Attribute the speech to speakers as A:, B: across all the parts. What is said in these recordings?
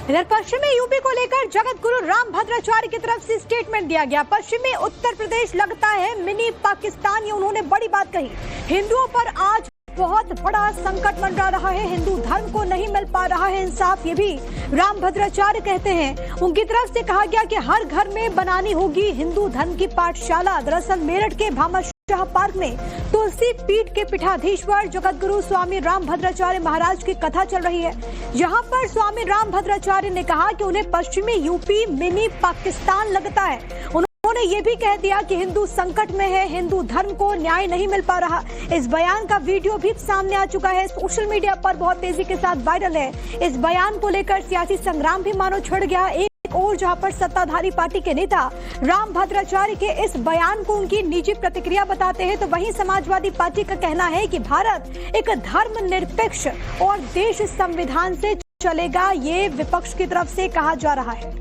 A: इधर पश्चिमी यूपी को लेकर जगत गुरु रामभद्राचार्य की तरफ से स्टेटमेंट दिया गया। पश्चिमी उत्तर प्रदेश लगता है मिनी पाकिस्तान, ये उन्होंने बड़ी बात कही। हिंदुओं पर आज बहुत बड़ा संकट मंडरा रहा है, हिंदू धर्म को नहीं मिल पा रहा है इंसाफ, ये भी रामभद्राचार्य कहते हैं। उनकी तरफ से कहा गया कि हर घर में बनानी होगी हिंदू धर्म की पाठशाला। दरअसल मेरठ के भामाशाह पार्क में तुलसी पीठ के पीठाधीश्वर जगत गुरु स्वामी रामभद्राचार्य महाराज की कथा चल रही है। यहाँ पर स्वामी रामभद्राचार्य ने कहा कि उन्हें पश्चिमी यूपी मिनी पाकिस्तान लगता है। उन्होंने ये भी कह दिया कि हिंदू संकट में है, हिंदू धर्म को न्याय नहीं मिल पा रहा। इस बयान का वीडियो भी सामने आ चुका है, सोशल मीडिया पर बहुत तेजी के साथ वायरल है। इस बयान को लेकर सियासी संग्राम भी मानो छिड़ गया। एक और जहां पर सत्ताधारी पार्टी के नेता रामभद्राचार्य के इस बयान को उनकी निजी प्रतिक्रिया बताते हैं, तो वहीं समाजवादी पार्टी का कहना है कि भारत एक धर्मनिरपेक्ष और देश संविधान से चलेगा, ये विपक्ष की तरफ से कहा जा रहा है।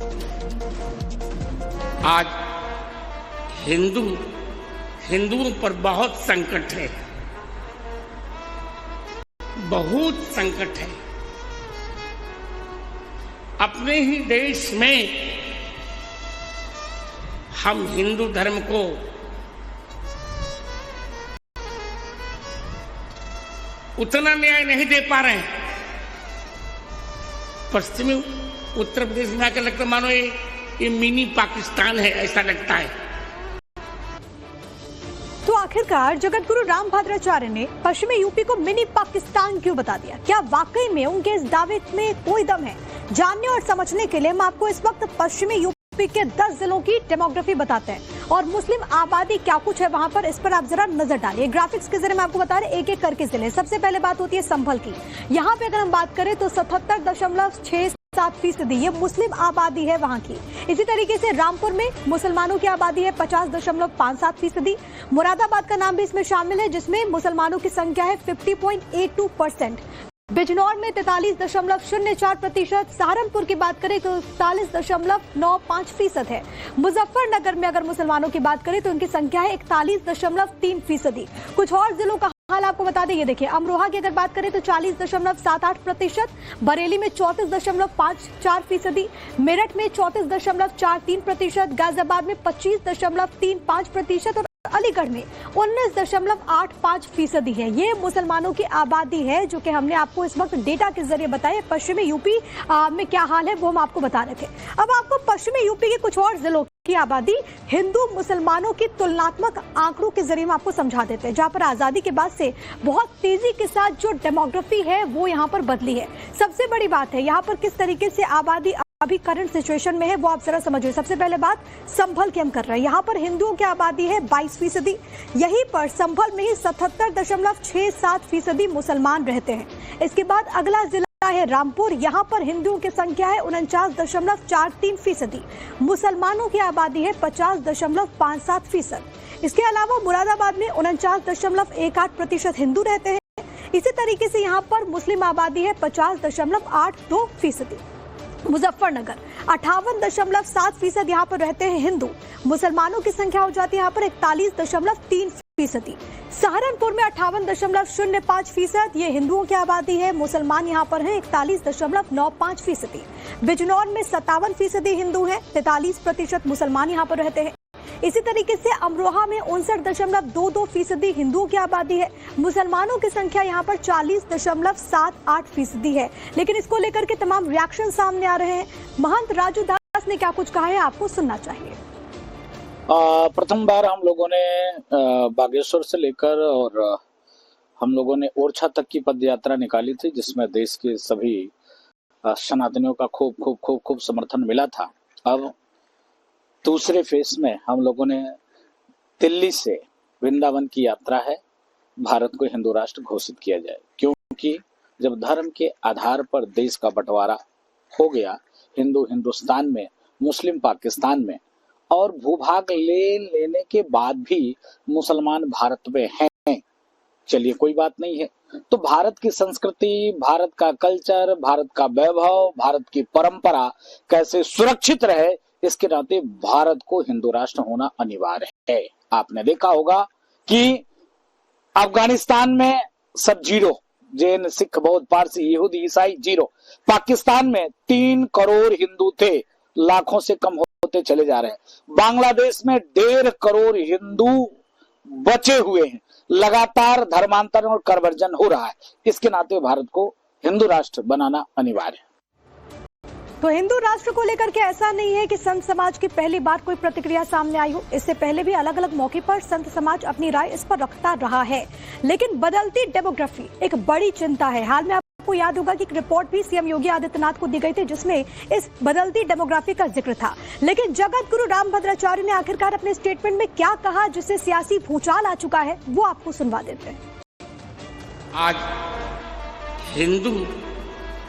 B: आज हिंदुओं पर बहुत संकट है, बहुत संकट है। अपने ही देश में हम हिंदू धर्म को उतना न्याय नहीं दे पा रहे हैं। पश्चिमी उत्तर प्रदेश में आकर लगता मानो ये मिनी पाकिस्तान है, ऐसा लगता है।
A: तो आखिरकार जगत गुरु रामभद्राचार्य ने पश्चिमी यूपी को मिनी पाकिस्तान क्यों बता दिया? क्या वाकई में उनके इस दावे में कोई दम है? जानने और समझने के लिए हम आपको इस वक्त पश्चिमी यूपी के 10 जिलों की डेमोग्राफी बताते हैं और मुस्लिम आबादी क्या कुछ है वहां पर, इस पर आप जरा नजर डालिए। ग्राफिक्स के जरिए मैं आपको बता रहे एक एक करके जिले। सबसे पहले बात होती है संभल की। यहाँ पे अगर हम बात करें तो 77.67% ये मुस्लिम आबादी है वहां की। इसी तरीके से रामपुर में मुसलमानों की आबादी है 50.57%। मुरादाबाद का नाम भी इसमें शामिल है जिसमें मुसलमानों की संख्या है 50.82%। बिजनौर में 43.04%। सहारनपुर की बात करें तो 41.95% है। मुजफ्फरनगर में अगर मुसलमानों की बात करें तो उनकी संख्या है 41.3%। कुछ और जिलों का हाल आपको बता दें, ये देखिए अमरोहा की अगर बात करें तो 40.78%, बरेली में 34.54%, मेरठ में 34.43%, गाजियाबाद में 25.35% और अलीगढ़ में 19.85% है। ये मुसलमानों की आबादी है जो कि हमने आपको इस वक्त डेटा के जरिए बताया। पश्चिमी यूपी में क्या हाल है वो हम आपको बता रहे थे। अब आपको पश्चिमी यूपी के कुछ और जिलों की आबादी हिंदू मुसलमानों की तुलनात्मक आंकड़ों के जरिए हम आपको समझा देते हैं, जहां पर आजादी के बाद से बहुत तेजी के साथ जो डेमोग्राफी है वो यहाँ पर बदली है। सबसे बड़ी बात है यहाँ पर किस तरीके से आबादी अभी करंट सिचुएशन में है वो आप जरा समझिए। सबसे पहले बात संभल की हम कर रहे हैं। यहाँ पर हिंदुओं की आबादी है 22%। यहीं पर संभल में ही 77.67% मुसलमान रहते हैं। इसके बाद अगला जिला है रामपुर। यहाँ पर हिंदुओं की संख्या है 49.43%। मुसलमानों की आबादी है 50.57%। इसके अलावा मुरादाबाद में 49.18% हिंदू रहते हैं। इसी तरीके से यहाँ पर मुस्लिम आबादी है 50.82%। मुजफ्फरनगर 58.7% यहाँ पर रहते हैं हिंदू। मुसलमानों की संख्या हो जाती है यहाँ पर 41.3%। सहारनपुर में 58.05% ये हिंदुओं की आबादी है। मुसलमान यहाँ पर हैं 41.95%। बिजनौर में 57% हिंदू हैं, 43% मुसलमान यहाँ पर रहते हैं। इसी तरीके से अमरोहा में 59.22% हिंदुओं की आबादी है। मुसलमानों की संख्या यहाँ पर 40.78% है। लेकिन इसको लेकर के तमाम रिएक्शन सामने आ रहे हैं। महंत राजू दास ने क्या कुछ कहा है आपको सुनना चाहिए।
C: प्रथम बार हम लोगों ने बागेश्वर से लेकर और हम लोगों ने ओरछा तक की पद यात्रा निकाली थी, जिसमें देश के सभी सनातनियों का खूब खूब खूब खूब समर्थन मिला था। अब दूसरे फेस में हम लोगों ने दिल्ली से वृंदावन की यात्रा है, भारत को हिंदू राष्ट्र घोषित किया जाए। क्योंकि जब धर्म के आधार पर देश का बंटवारा हो गया, हिंदू हिंदुस्तान में, मुस्लिम पाकिस्तान में, और भूभाग लेने के बाद भी मुसलमान भारत में हैं, चलिए कोई बात नहीं है, तो भारत की संस्कृति, भारत का कल्चर, भारत का वैभव, भारत की परंपरा कैसे सुरक्षित रहे, इसके नाते भारत को हिंदू राष्ट्र होना अनिवार्य है। आपने देखा होगा कि अफगानिस्तान में सब जीरो, जैन, सिख, बौद्ध, पारसी, यहूदी, ईसाई 0। पाकिस्तान में 3 करोड़ हिंदू थे, लाखों से कम होते चले जा रहे हैं। बांग्लादेश में 1.5 करोड़ हिंदू बचे हुए हैं। लगातार धर्मांतरण और कन्वर्जन हो रहा है। इसके नाते भारत को हिंदू राष्ट्र बनाना अनिवार्य है।
A: तो हिंदू राष्ट्र को लेकर के ऐसा नहीं है कि संत समाज की पहली बार कोई प्रतिक्रिया सामने आई हो। इससे पहले भी अलग अलग मौके पर संत समाज अपनी राय इस पर रखता रहा है, लेकिन बदलती डेमोग्राफी एक बड़ी चिंता है। हाल में आपको याद होगा कि एक रिपोर्ट भी सीएम योगी आदित्यनाथ को दी गई थी, जिसमें इस बदलती डेमोग्राफी का जिक्र था। लेकिन जगत गुरु रामभद्राचार्य ने आखिरकार अपने स्टेटमेंट में क्या कहा, जिससे सियासी भूचाल आ चुका है, वो आपको सुनवा देते हैं।
B: आज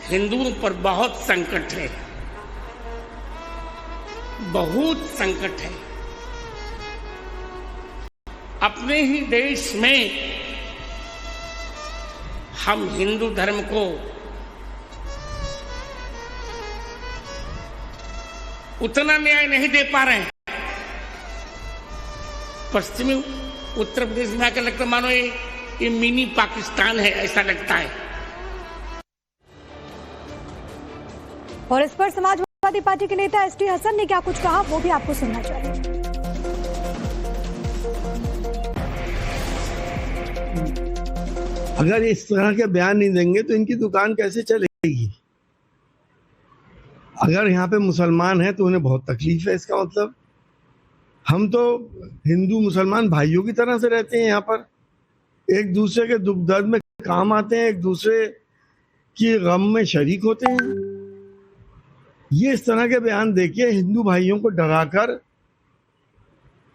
B: हिंदुओं पर बहुत संकट है, बहुत संकट है। अपने ही देश में हम हिंदू धर्म को उतना न्याय नहीं दे पा रहे हैं। पश्चिमी उत्तर प्रदेश में आकर लगता मानो ये मिनी पाकिस्तान है, ऐसा लगता है।
A: और इस पर समाजवादी पार्टी के नेता एसटी हसन ने क्या कुछ कहा, वो भी आपको सुनना चाहिए।
D: अगर इस तरह के बयान नहीं देंगे तो इनकी दुकान कैसे चलेगी। अगर यहाँ पे मुसलमान हैं तो उन्हें बहुत तकलीफ है। इसका मतलब हम तो हिंदू मुसलमान भाइयों की तरह से रहते हैं। यहाँ पर एक दूसरे के दुख दर्द में काम आते हैं, एक दूसरे की गम में शरीक होते हैं। ये इस तरह के बयान देके हिंदू भाइयों को डराकर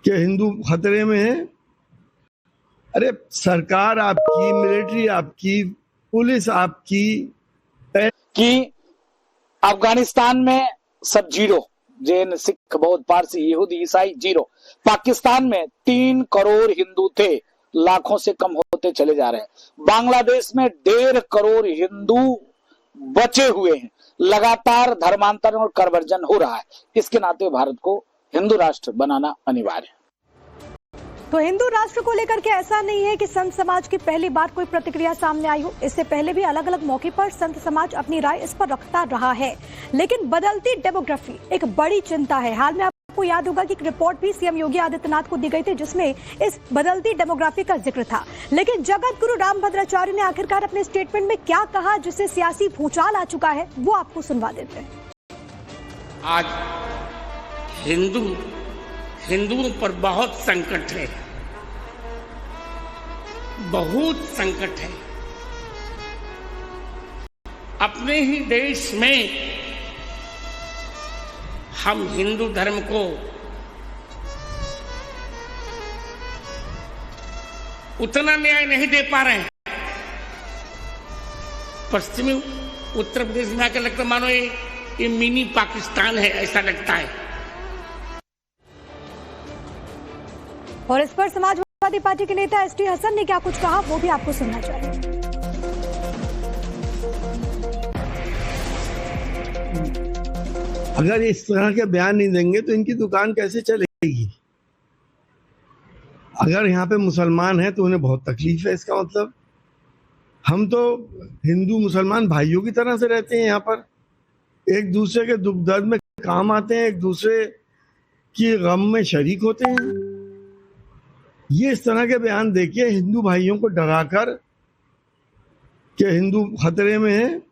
D: कि हिंदू खतरे में है। अरे सरकार आपकी, मिलिट्री आपकी, पुलिस आपकी,
C: कि अफगानिस्तान में सब 0, जैन, सिख, बौद्ध, पारसी, यहूदी, ईसाई 0। पाकिस्तान में 3 करोड़ हिंदू थे, लाखों से कम होते चले जा रहे हैं। बांग्लादेश में 1.5 करोड़ हिंदू बचे हुए हैं। लगातार धर्मांतरण और कन्वर्जन हो रहा है। इसके नाते भारत को हिंदू राष्ट्र बनाना अनिवार्य है।
A: तो हिंदू राष्ट्र को लेकर के ऐसा नहीं है कि संत समाज की पहली बार कोई प्रतिक्रिया सामने आई हो। इससे पहले भी अलग अलग मौके पर संत समाज अपनी राय इस पर रखता रहा है, लेकिन बदलती डेमोग्राफी एक बड़ी चिंता है। हाल में आपको याद होगा कि एक रिपोर्ट भी सीएम योगी आदित्यनाथ को दी गई थी, जिसमें इस बदलती डेमोग्राफी का जिक्र था। लेकिन जगत गुरु रामभद्राचार्य ने आखिरकार अपने स्टेटमेंट में क्या कहा, जिससे सियासी भूचाल आ चुका है, वो आपको सुनवा देते हैं।
B: आज हिंदुओं पर बहुत संकट है, बहुत संकट है। अपने ही देश में हम हिंदू धर्म को उतना न्याय नहीं दे पा रहे हैं। पश्चिमी उत्तर प्रदेश में आकर लगता मानो ये मिनी पाकिस्तान है, ऐसा लगता है।
A: और इस पर समाजवादी पार्टी के नेता एसटी हसन ने क्या कुछ कहा, वो भी आपको सुनना चाहिए।
D: अगर इस तरह के बयान नहीं देंगे तो इनकी दुकान कैसे चलेगी। अगर यहाँ पे मुसलमान हैं तो उन्हें बहुत तकलीफ है। इसका मतलब हम तो हिंदू मुसलमान भाइयों की तरह से रहते हैं। यहाँ पर एक दूसरे के दुख दर्द में काम आते हैं, एक दूसरे की गम में शरीक होते हैं। ये इस तरह के बयान देके हिंदू भाइयों को डराकर कि हिंदू खतरे में है।